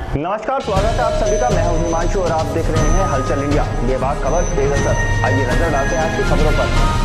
नमस्कार, स्वागत है आप सभी का। मैं हूं हिमांशु और आप देख रहे हैं हलचल इंडिया। बेबाक खबर बेनजर। आइए नजर डालते हैं आज की खबरों पर।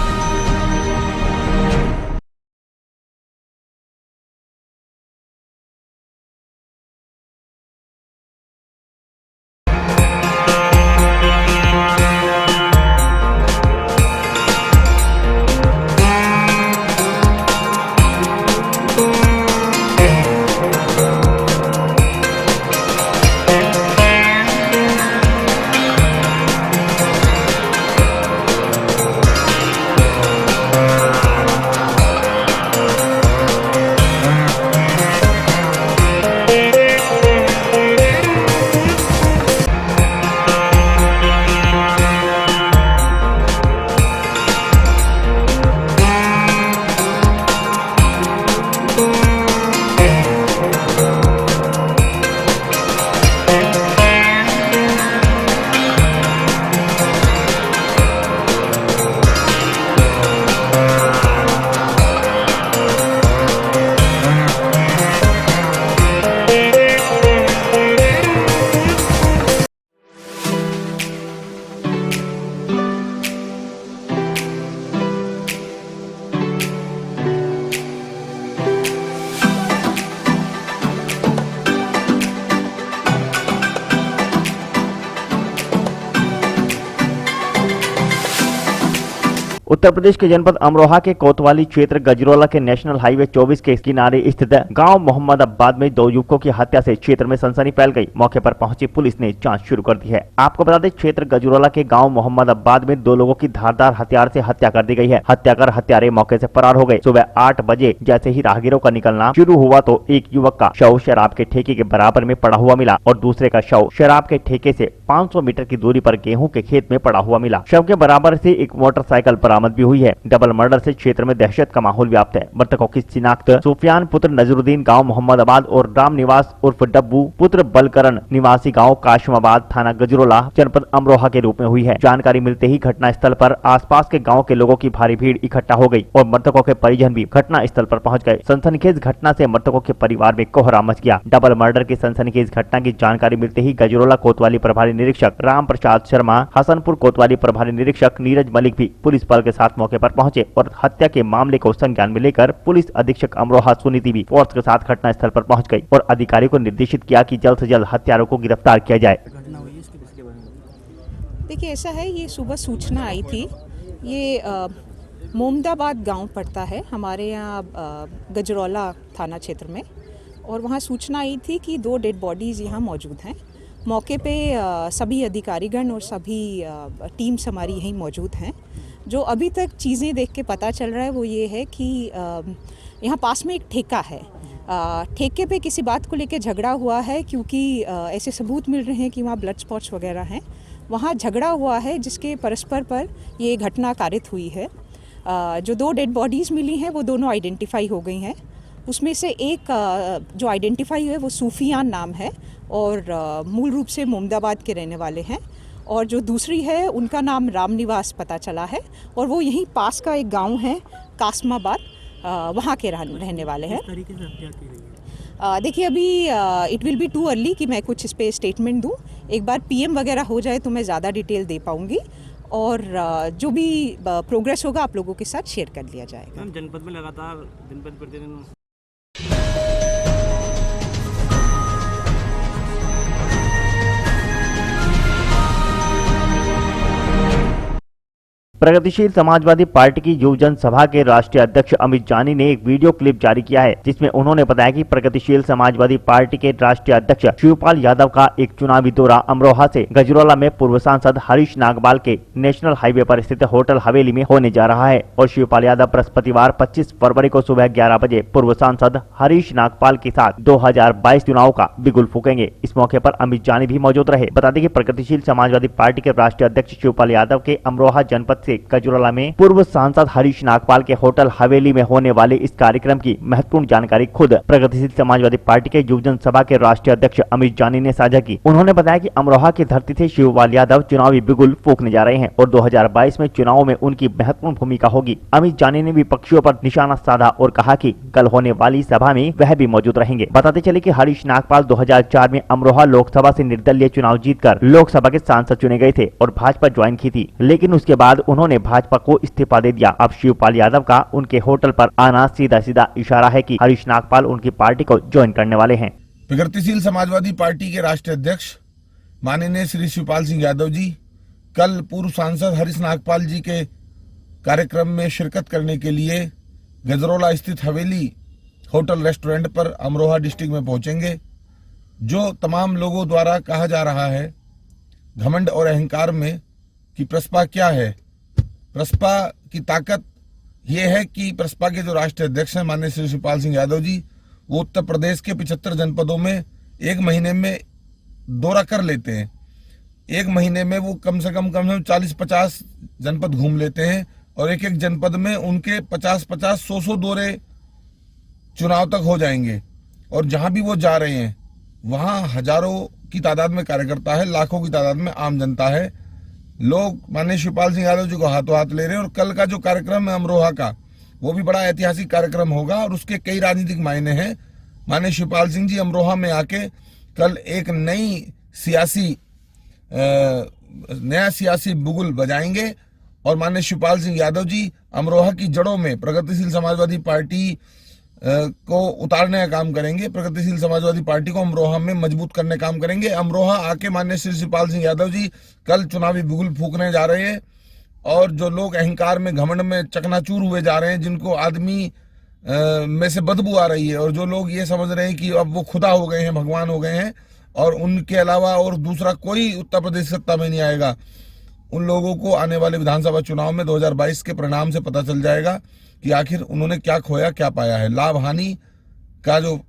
उत्तर प्रदेश के जनपद अमरोहा के कोतवाली क्षेत्र गजरौला के नेशनल हाईवे 24 के किनारे स्थित गांव मोहम्मदाबाद में दो युवकों की हत्या से क्षेत्र में सनसनी फैल गई। मौके पर पहुंची पुलिस ने जांच शुरू कर दी है। आपको बता दें, क्षेत्र गजरौला के गांव मोहम्मदाबाद में दो लोगों की धारदार हथियार से हत्या कर दी गई है। हत्या कर हत्यारे मौके से फरार हो गए। सुबह 8 बजे जैसे ही राहगीरों का निकलना शुरू हुआ तो एक युवक का शव शराब के ठेके के बराबर में पड़ा हुआ मिला और दूसरे का शव शराब के ठेके से 500 मीटर की दूरी पर गेहूं के खेत में पड़ा हुआ मिला। शव के बराबर से एक मोटरसाइकिल बरामद भी हुई है। डबल मर्डर से क्षेत्र में दहशत का माहौल व्याप्त है। मृतकों की शिनाख्त सुफियान पुत्र नजरुद्दीन गांव मोहम्मदाबाद और राम निवास उर्फ डब्बू पुत्र बलकरण निवासी गांव काशमाबाद थाना गजरौला जनपद अमरोहा के रूप में हुई है। जानकारी मिलते ही घटना स्थल पर आसपास के गांव के लोगों की भारी भीड़ इकट्ठा हो गई और मृतकों के परिजन भी घटना स्थल पर पहुंच गए। सनसनीखेज घटना से मृतकों के परिवार में कोहरा मच गया। डबल मर्डर की सनसनीखेज घटना की जानकारी मिलते ही गजरौला कोतवाली प्रभारी निरीक्षक राम प्रसाद शर्मा, हसनपुर कोतवाली प्रभारी निरीक्षक नीरज मलिक भी पुलिस बल के साथ मौके पर पहुंचे और हत्या के मामले को संज्ञान में लेकर पुलिस अधीक्षक अमरोहा सुनीति भी फोर्स के साथ घटना स्थल पर पहुंच गई और अधिकारियों को निर्देशित किया कि जल्द से जल्द हत्यारों को गिरफ्तार किया जाए। देखिए, ऐसा है, ये सुबह सूचना आई थी। ये मोहम्मदाबाद गांव पड़ता है हमारे यहाँ गजरौला थाना क्षेत्र में, और वहाँ सूचना आई थी कि 2 डेड बॉडीज़ यहाँ मौजूद हैं। मौके पे सभी अधिकारीगण और सभी टीम्स हमारी यहीं मौजूद हैं। जो अभी तक चीज़ें देख के पता चल रहा है वो ये है कि यहाँ पास में एक ठेका है। ठेके पे किसी बात को लेके झगड़ा हुआ है, क्योंकि ऐसे सबूत मिल रहे हैं कि वहाँ ब्लड स्पॉट्स वगैरह हैं। वहाँ झगड़ा हुआ है जिसके परस्पर पर ये घटना कारित हुई है। जो 2 डेड बॉडीज़ मिली हैं वो दोनों आइडेंटिफाई हो गई हैं। उसमें से एक जो आइडेंटिफाई है वो सूफियान नाम है और मूल रूप से मोहम्मदाबाद के रहने वाले हैं, और जो दूसरी है उनका नाम राम निवास पता चला है और वो यहीं पास का एक गांव है कासमाबाद, वहाँ के रहने वाले हैं। तरीके से हत्या की गई है? देखिए, अभी it will be too early कि मैं कुछ इस पर स्टेटमेंट दूँ। एक बार पीएम वगैरह हो जाए तो मैं ज़्यादा डिटेल दे पाऊँगी, और जो भी प्रोग्रेस होगा आप लोगों के साथ शेयर कर लिया जाएगा। मैम, जनपद में लगातार दिन प्रतिदिन प्रगतिशील समाजवादी पार्टी की युव जनसभा के राष्ट्रीय अध्यक्ष अमित जानी ने एक वीडियो क्लिप जारी किया है, जिसमें उन्होंने बताया कि प्रगतिशील समाजवादी पार्टी के राष्ट्रीय अध्यक्ष शिवपाल यादव का एक चुनावी दौरा अमरोहा से गजरौला में पूर्व सांसद हरीश नागपाल के नेशनल हाईवे पर स्थित होटल हवेली में होने जा रहा है और शिवपाल यादव बृहस्पतिवार 25 फरवरी को सुबह 11 बजे पूर्व सांसद हरीश नागपाल के साथ 2022 चुनाव का बिगुल फूकेंगे। इस मौके पर अमित जानी भी मौजूद रहे। बता दें कि प्रगतिशील समाजवादी पार्टी के राष्ट्रीय अध्यक्ष शिवपाल यादव के अमरोहा जनपद से से गजरोला में पूर्व सांसद हरीश नागपाल के होटल हवेली में होने वाले इस कार्यक्रम की महत्वपूर्ण जानकारी खुद प्रगतिशील समाजवादी पार्टी के युवजन सभा के राष्ट्रीय अध्यक्ष अमित जानी ने साझा की। उन्होंने बताया कि अमरोहा की धरती से शिवपाल यादव चुनावी बिगुल फूंकने जा रहे हैं और 2022 में चुनाव में उनकी महत्वपूर्ण भूमिका होगी। अमित जानी ने विपक्षियों पर निशाना साधा और कहा कि कल होने वाली सभा में वह भी मौजूद रहेंगे। बताते चले कि हरीश नागपाल 2004 में अमरोहा लोकसभा से निर्दलीय चुनाव जीतकर लोकसभा के सांसद चुने गए थे और भाजपा ज्वाइन की थी, लेकिन उसके बाद उन्होंने भाजपा को इस्तीफा दे दिया। अब शिवपाल यादव का उनके होटल पर आना सीधा सीधा इशारा है कि हरीश नागपाल उनकी पार्टी को ज्वाइन करने वाले हैं। प्रगतिशील समाजवादी पार्टी के राष्ट्रीय अध्यक्ष माननीय श्री शिवपाल सिंह यादव जी कल पूर्व सांसद हरीश नागपाल जी के कार्यक्रम में शिरकत करने के लिए गजरोला स्थित हवेली होटल रेस्टोरेंट पर अमरोहा डिस्ट्रिक्ट में पहुंचेंगे। जो तमाम लोगों द्वारा कहा जा रहा है घमंड और अहंकार में कि प्रसपा क्या है, प्रसपा की ताकत यह है कि प्रसपा के जो राष्ट्रीय अध्यक्ष हैं माननीय श्री शिवपाल सिंह यादव जी, वो उत्तर प्रदेश के 75 जनपदों में एक महीने में दौरा कर लेते हैं। एक महीने में वो कम से कम 40-50 जनपद घूम लेते हैं और एक एक जनपद में उनके 50-50, 100-100 दौरे चुनाव तक हो जाएंगे। और जहां भी वो जा रहे हैं वहां हजारों की तादाद में कार्यकर्ता है, लाखों की तादाद में आम जनता है। लोग माननीय शिवपाल सिंह यादव जी को हाथों हाथ ले रहे हैं और कल का जो कार्यक्रम है अमरोहा का, वो भी बड़ा ऐतिहासिक कार्यक्रम होगा और उसके कई राजनीतिक मायने हैं। माननीय शिवपाल सिंह जी अमरोहा में आके कल एक नया सियासी बुगुल बजाएंगे और माननीय शिवपाल सिंह यादव जी अमरोहा की जड़ों में प्रगतिशील समाजवादी पार्टी को उतारने का काम करेंगे। प्रगतिशील समाजवादी पार्टी को अमरोहा में मजबूत करने का काम करेंगे। अमरोहा आके माननीय श्री शिवपाल सिंह यादव जी कल चुनावी बिगुल फूंकने जा रहे हैं और जो लोग अहंकार में घमंड में चकनाचूर हुए जा रहे हैं, जिनको आदमी में से बदबू आ रही है और जो लोग ये समझ रहे हैं कि अब वो खुदा हो गए हैं, भगवान हो गए हैं और उनके अलावा और दूसरा कोई उत्तर प्रदेश सत्ता में नहीं आएगा, उन लोगों को आने वाले विधानसभा चुनाव में 2022 के परिणाम से पता चल जाएगा कि आखिर उन्होंने क्या खोया क्या पाया है। लाभ हानि का जो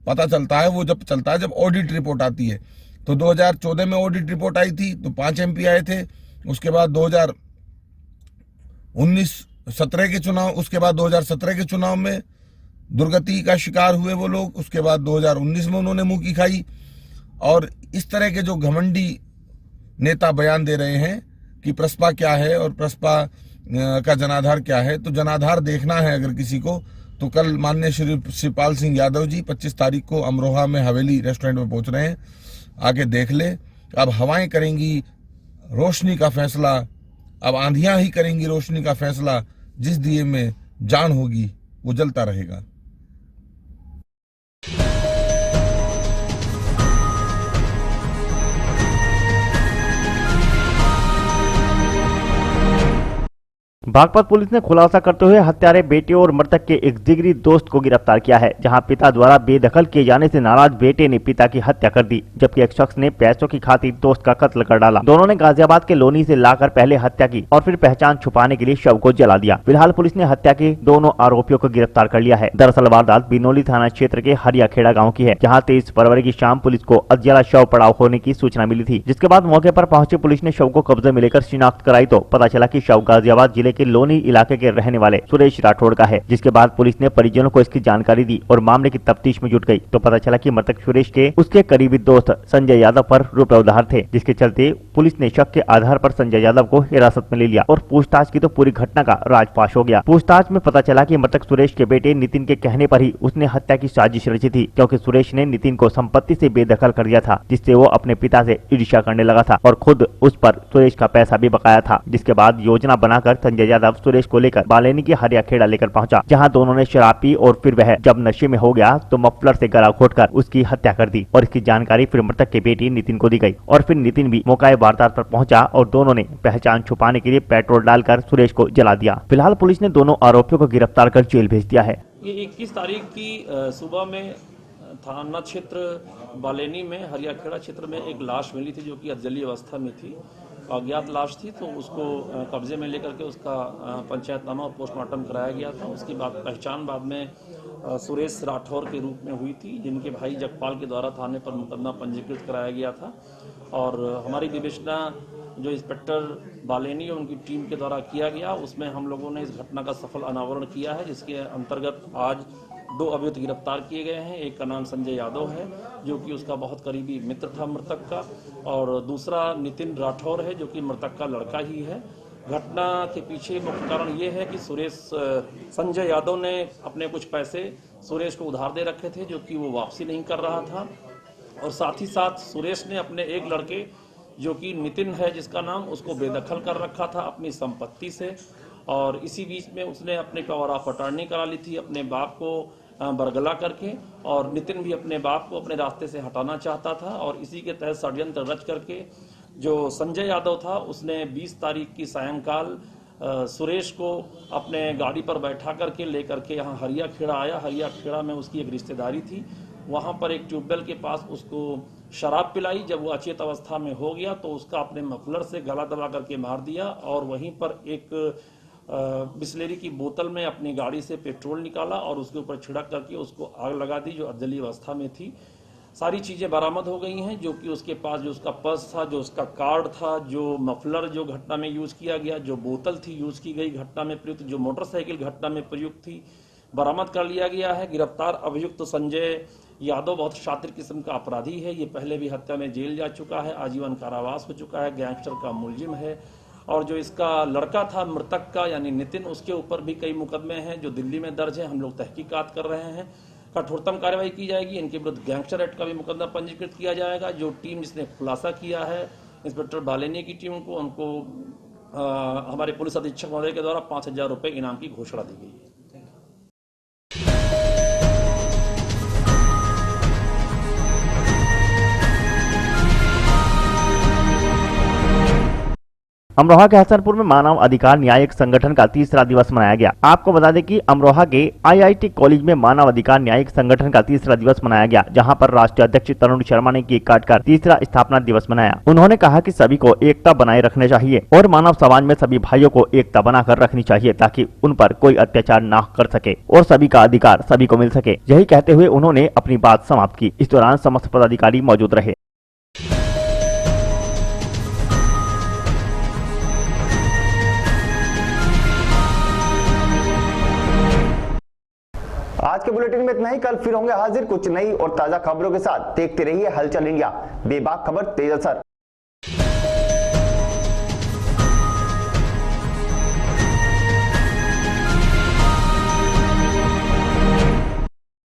पता चलता है वो जब चलता है जब ऑडिट रिपोर्ट आती है। तो 2014 में ऑडिट रिपोर्ट आई थी तो 5 MP आए थे। उसके बाद 2017 के चुनाव, उसके बाद 2017 के चुनाव में दुर्गति का शिकार हुए वो लोग। उसके बाद 2019 में उन्होंने मुंह की खाई। और इस तरह के जो घमंडी नेता बयान दे रहे हैं कि प्रसपा क्या है और प्रसपा का जनाधार क्या है, तो जनाधार देखना है अगर किसी को तो कल माननीय श्री शिवपाल सिंह यादव जी 25 तारीख को अमरोहा में हवेली रेस्टोरेंट में पहुंच रहे हैं, आके देख ले। अब हवाएं करेंगी रोशनी का फैसला, अब आंधियां ही करेंगी रोशनी का फैसला। जिस दिए में जान होगी वो जलता रहेगा। बागपत पुलिस ने खुलासा करते हुए हत्यारे बेटे और मृतक के एक जिगरी दोस्त को गिरफ्तार किया है, जहां पिता द्वारा बेदखल किए जाने से नाराज बेटे ने पिता की हत्या कर दी, जबकि एक शख्स ने पैसों की खातिर दोस्त का कत्ल कर डाला। दोनों ने गाजियाबाद के लोनी से लाकर पहले हत्या की और फिर पहचान छुपाने के लिए शव को जला दिया। फिलहाल पुलिस ने हत्या के दोनों आरोपियों को गिरफ्तार कर लिया है। दरअसल वारदात बिनौली थाना क्षेत्र के हरियाखेड़ा गाँव की है, जहाँ 23 फरवरी की शाम पुलिस को अज्ञात शव पड़ाव होने की सूचना मिली थी, जिसके बाद मौके पर पहुंची पुलिस ने शव को कब्जे में लेकर शिनाख्त कराई तो पता चला कि शव गाजियाबाद जिले के लोनी इलाके के रहने वाले सुरेश राठौड़ का है। जिसके बाद पुलिस ने परिजनों को इसकी जानकारी दी और मामले की तफ्तीश में जुट गई तो पता चला कि मृतक सुरेश के उसके करीबी दोस्त संजय यादव पर रुपए उधार थे, जिसके चलते पुलिस ने शक के आधार पर संजय यादव को हिरासत में ले लिया और पूछताछ की तो पूरी घटना का राजफाश हो गया। पूछताछ में पता चला कि मृतक सुरेश के बेटे नितिन के कहने पर ही उसने हत्या की साजिश रची थी, क्योंकि सुरेश ने नितिन को संपत्ति से बेदखल कर दिया था, जिससे वो अपने पिता से ईर्ष्या करने लगा था और खुद उस पर सुरेश का पैसा भी बकाया था। जिसके बाद योजना बनाकर संजय यादव सुरेश को लेकर बालेनी के हरियाखेड़ा लेकर पहुंचा, जहां दोनों ने शराब पी और फिर वह जब नशे में हो गया तो मफलर से गला घोटकर उसकी हत्या कर दी और इसकी जानकारी फिर मृतक के बेटी नितिन को दी गई और फिर नितिन भी मौका वारदात पर पहुंचा और दोनों ने पहचान छुपाने के लिए पेट्रोल डालकर सुरेश को जला दिया। फिलहाल पुलिस ने दोनों आरोपियों को गिरफ्तार कर जेल भेज दिया है। ये 21 तारीख की सुबह में थाना क्षेत्र बालेनी में हरियाखेड़ा क्षेत्र में एक लाश मिली थी, जो कि अधजली अवस्था में थी, अज्ञात लाश थी। तो उसको कब्जे में लेकर के उसका पंचायतनामा और पोस्टमार्टम कराया गया था। उसकी पहचान बाद में सुरेश राठौर के रूप में हुई थी, जिनके भाई जगपाल के द्वारा थाने पर मुकदमा पंजीकृत कराया गया था। और हमारी विवेचना जो इंस्पेक्टर बालेनी और उनकी टीम के द्वारा किया गया, उसमें हम लोगों ने इस घटना का सफल अनावरण किया है, जिसके अंतर्गत आज 2 अभियुक्त गिरफ्तार किए गए हैं। एक का नाम संजय यादव है, जो कि उसका बहुत करीबी मित्र था मृतक का, और दूसरा नितिन राठौर है, जो कि मृतक का लड़का ही है। घटना के पीछे मुख्य कारण ये है कि संजय यादव ने अपने कुछ पैसे सुरेश को उधार दे रखे थे, जो कि वो वापसी नहीं कर रहा था, और साथ ही साथ सुरेश ने अपने एक लड़के जो कि नितिन है जिसका नाम, उसको बेदखल कर रखा था अपनी संपत्ति से, और इसी बीच में उसने अपने पावर ऑफ अटॉर्नी करा ली थी अपने बाप को बरगला करके, और नितिन भी अपने बाप को अपने रास्ते से हटाना चाहता था, और इसी के तहत षड्यंत्र रच करके जो संजय यादव था उसने 20 तारीख की सायंकाल सुरेश को अपने गाड़ी पर बैठा करके लेकर के यहाँ हरिया खेड़ा आया। हरिया खेड़ा में उसकी एक रिश्तेदारी थी, वहाँ पर एक ट्यूबवेल के पास उसको शराब पिलाई। जब वो अचेत अवस्था में हो गया तो उसका अपने मफलर से गला दबा करके मार दिया, और वहीं पर एक बिस्लेरी की बोतल में अपनी गाड़ी से पेट्रोल निकाला और उसके ऊपर छिड़क करके उसको आग लगा दी, जो अधजली अवस्था में थी। सारी चीज़ें बरामद हो गई हैं, जो कि उसके पास जो उसका पर्स था, जो उसका कार्ड था, जो मफलर जो घटना में यूज़ किया गया, जो बोतल थी यूज़ की गई घटना में प्रयुक्त, जो मोटरसाइकिल घटना में प्रयुक्त थी, बरामद कर लिया गया है। गिरफ्तार अभियुक्त संजय यादव बहुत शातिर किस्म का अपराधी है। ये पहले भी हत्या में जेल जा चुका है, आजीवन कारावास हो चुका है, गैंगस्टर का मुलजिम है। और जो इसका लड़का था मृतक का यानी नितिन, उसके ऊपर भी कई मुकदमे हैं जो दिल्ली में दर्ज है। हम लोग तहकीकात कर रहे हैं, कठोरतम कार्रवाई की जाएगी। इनके विरुद्ध गैंगस्टर एक्ट का भी मुकदमा पंजीकृत किया जाएगा। जो टीम जिसने खुलासा किया है इंस्पेक्टर बालेनी की टीम को, उनको हमारे पुलिस अधीक्षक महोदय के द्वारा 5,000 रुपये इनाम की घोषणा दी गई है। अमरोहा के हसनपुर में मानव अधिकार न्यायिक संगठन का तीसरा दिवस मनाया गया। आपको बता दें कि अमरोहा के IIT कॉलेज में मानव अधिकार न्यायिक संगठन का तीसरा दिवस मनाया गया, जहां पर राष्ट्रीय अध्यक्ष तरुण शर्मा ने केक काटकर तीसरा स्थापना दिवस मनाया। उन्होंने कहा कि सभी को एकता बनाए रखने चाहिए और मानव समाज में सभी भाइयों को एकता बनाकर रखनी चाहिए, ताकि उन पर कोई अत्याचार न कर सके और सभी का अधिकार सभी को मिल सके। यही कहते हुए उन्होंने अपनी बात समाप्त की। इस दौरान समस्त पदाधिकारी मौजूद रहे। आज के बुलेटिन में इतना ही। कल फिर होंगे हाजिर कुछ नई और ताजा खबरों के साथ। देखते रहिए हलचल इंडिया, बेबाक खबर तेज असर।